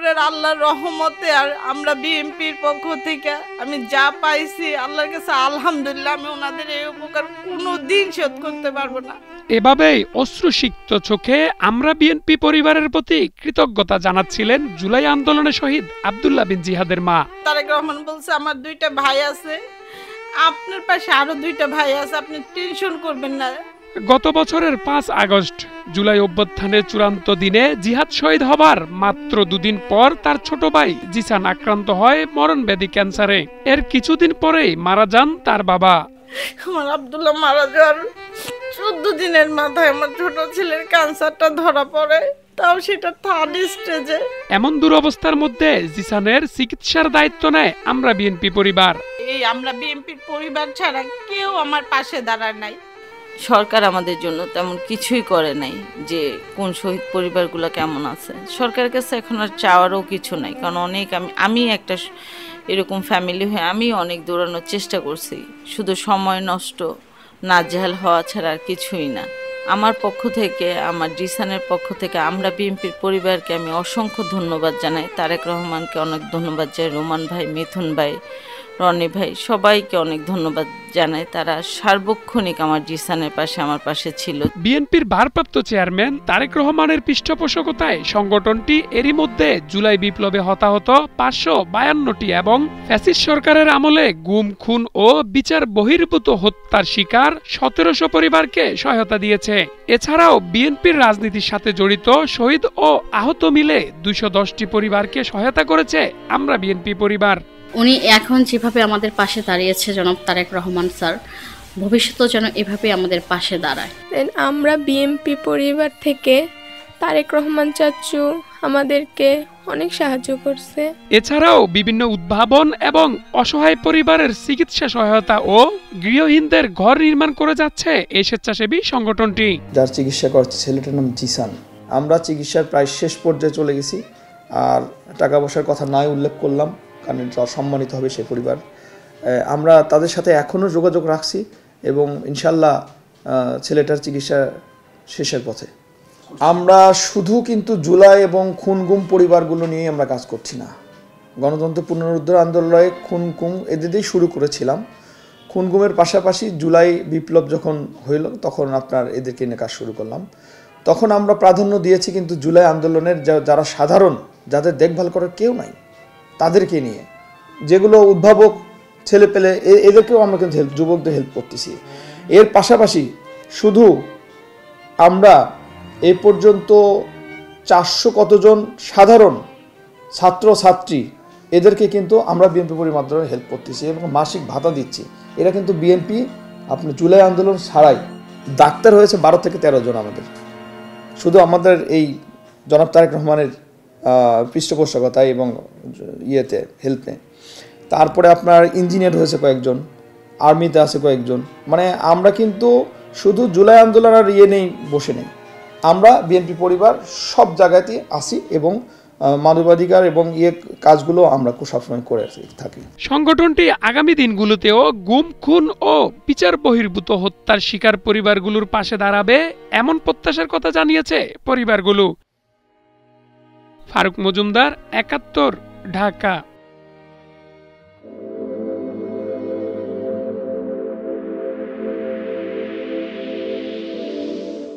উপরের আল্লাহর রহমতে আর আমরা বিএনপির পক্ষ থেকে আমি যা পাইছি আল্লাহর কাছে আলহামদুলিল্লাহ, আমি ওনাদের এই উপকার কোনোদিন শোধ করতে পারবো না। এভাবেই অশ্রুসিক্ত চোখে আমরা বিএনপি পরিবারের প্রতি কৃতজ্ঞতা জানাচ্ছিলেন জুলাই আন্দোলনে শহীদ আব্দুল্লাহ বিন জিহাদের মা। তারেক রহমান বলছে আমার 2টা ভাই আছে, আপনার পাশে আরো 2টা ভাই আছে, আপনি টেনশন করবেন না। গত বছরের 5 আগস্ট জুলাই অভ্যুত্থানের চূড়ান্ত দিনে জিহাদ শহীদ হবার মাত্র 2 দিন পর তার ছোট ভাই জিসান আক্রান্ত হয় মরণব্যাধি ক্যান্সারে। এর কিছুদিন পরেই মারা যান তার বাবা। আমার আব্দুল্লাহ মারা যাওয়ার 14 দিনের মাথায় আমার ছোট ছেলের ক্যান্সারটা ধরা পড়ে, তাও সেটা 3rd স্টেজে। এমন দুরবস্থার মধ্যে জিসানের চিকিৎসার দায়িত্ব নেয় আমরা বিএনপি পরিবার। এই আমরা বিএনপির পরিবার ছাড়া কেউ আমার পাশে দাঁড়ায় নাই। সরকার আমাদের জন্য তেমন কিছুই করে নাই, যে কোন শহীদ পরিবারগুলো কেমন আছে। সরকারের কাছে এখন আর চাওয়ারও কিছু নাই, কারণ অনেক আমি একটা এরকম ফ্যামিলি হয়ে আমি অনেক দৌড়ানোর চেষ্টা করছি, শুধু সময় নষ্ট নাজেহাল হওয়া ছাড়া আর কিছুই না। আমার পক্ষ থেকে, আমার জিসানের পক্ষ থেকে আমরা বিএনপির পরিবারকে আমি অসংখ্য ধন্যবাদ জানাই। তারেক রহমানকে অনেক ধন্যবাদ জানাই, রোমান ভাই, মিথুন ভাই, রনি ভাই, সবাইকে অনেক ধন্যবাদ জানাই। তারা সার্বক্ষণিক আমার জিসানের পাশে, আমার পাশে ছিল। বিএনপির ভারপ্রাপ্ত চেয়ারম্যান তারেক রহমানের পৃষ্ঠপোষকতায় সংগঠনটি এরই মধ্যে জুলাই বিপ্লবে হতাহত 552টি এবং ফ্যাসিস্ট সরকারের আমলে গুম, খুন ও বিচার বহির্ভূত হত্যার শিকার 1700 পরিবারকে সহায়তা দিয়েছে। এছাড়াও বিএনপির রাজনীতির সাথে জড়িত শহীদ ও আহত মিলে 210টি পরিবারকে সহায়তা করেছে আমরা বিএনপি পরিবার। উনি এখন যেভাবে আমাদের পাশে দাঁড়িয়েছে জনাব তারেক রহমান স্যার, ভবিষ্যতেও যেন এভাবে আমাদের পাশে দাঁড়ায়। আমরা বিএনপি পরিবার থেকে তারেক রহমান চাচু আমাদেরকে অনেক সাহায্য করছে। এছাড়াও বিভিন্ন উদ্ভাবন এবং অসহায় পরিবারের চিকিৎসা সহায়তা ও গৃহহীনদের ঘর নির্মাণ করে যাচ্ছে এই স্বেচ্ছাসেবী সংগঠনটি। যার চিকিৎসা করছে ছেলেটার নাম জিসান। আমরা চিকিৎসার প্রায় শেষ পর্যায়ে চলে গেছি, আর টাকা পয়সার কথা নাই উল্লেখ করলাম, কারণ এটা সম্মানিত হবে সে পরিবার। আমরা তাদের সাথে এখনও যোগাযোগ রাখছি এবং ইনশাল্লাহ ছেলেটার চিকিৎসা শেষের পথে। আমরা শুধু কিন্তু জুলাই এবং খুন-গুম পরিবারগুলো নিয়ে আমরা কাজ করছি না। গণতন্ত্র পুনরুদ্ধার আন্দোলনে খুন-গুম এদেরই শুরু করেছিলাম। খুন-গুমের পাশাপাশি জুলাই বিপ্লব যখন হইল তখন আপনার এদেরকে নিয়ে কাজ শুরু করলাম। তখন আমরা প্রাধান্য দিয়েছি কিন্তু জুলাই আন্দোলনের যারা সাধারণ, যাদের দেখভাল করার কেউ নাই, তাদেরকে নিয়ে, যেগুলো উদ্ভাবক ছেলেপেলে এদেরকেও আমরা কিন্তু যুবকদের হেল্প করতেছি। এর পাশাপাশি শুধু আমরা এ পর্যন্ত 400 কতজন সাধারণ ছাত্র ছাত্রী এদেরকে কিন্তু আমরা বিএনপি পরিবারের মাধ্যমে হেল্প করতেছি এবং মাসিক ভাতা দিচ্ছি। এরা কিন্তু বিএনপি আপনার জুলাই আন্দোলন ছাড়াই ডাক্তার হয়েছে 12 থেকে 13 জন আমাদের, শুধু আমাদের এই জনাব তারেক রহমানের পৃষ্ঠপোষকতায় এবং ইয়েতে হেল্পে। তারপরে আপনার ইঞ্জিনিয়ার হয়েছে কয়েকজন, আর্মিতে আছে কয়েকজন। মানে আমরা কিন্তু শুধু জুলাই আন্দোলন আর নেই বসে নেই, আমরা বিএনপি পরিবার সব জায়গাতেই আসি এবং মানবাধিকার এবং কাজগুলো আমরা সবসময় করে থাকি। সংগঠনটি আগামী দিনগুলোতেও গুম, খুন ও বিচার বহির্ভূত হত্যার শিকার পরিবারগুলোর পাশে দাঁড়াবে এমন প্রত্যাশার কথা জানিয়েছে পরিবারগুলো। ফারুক মজুমদার, 71, ঢাকা।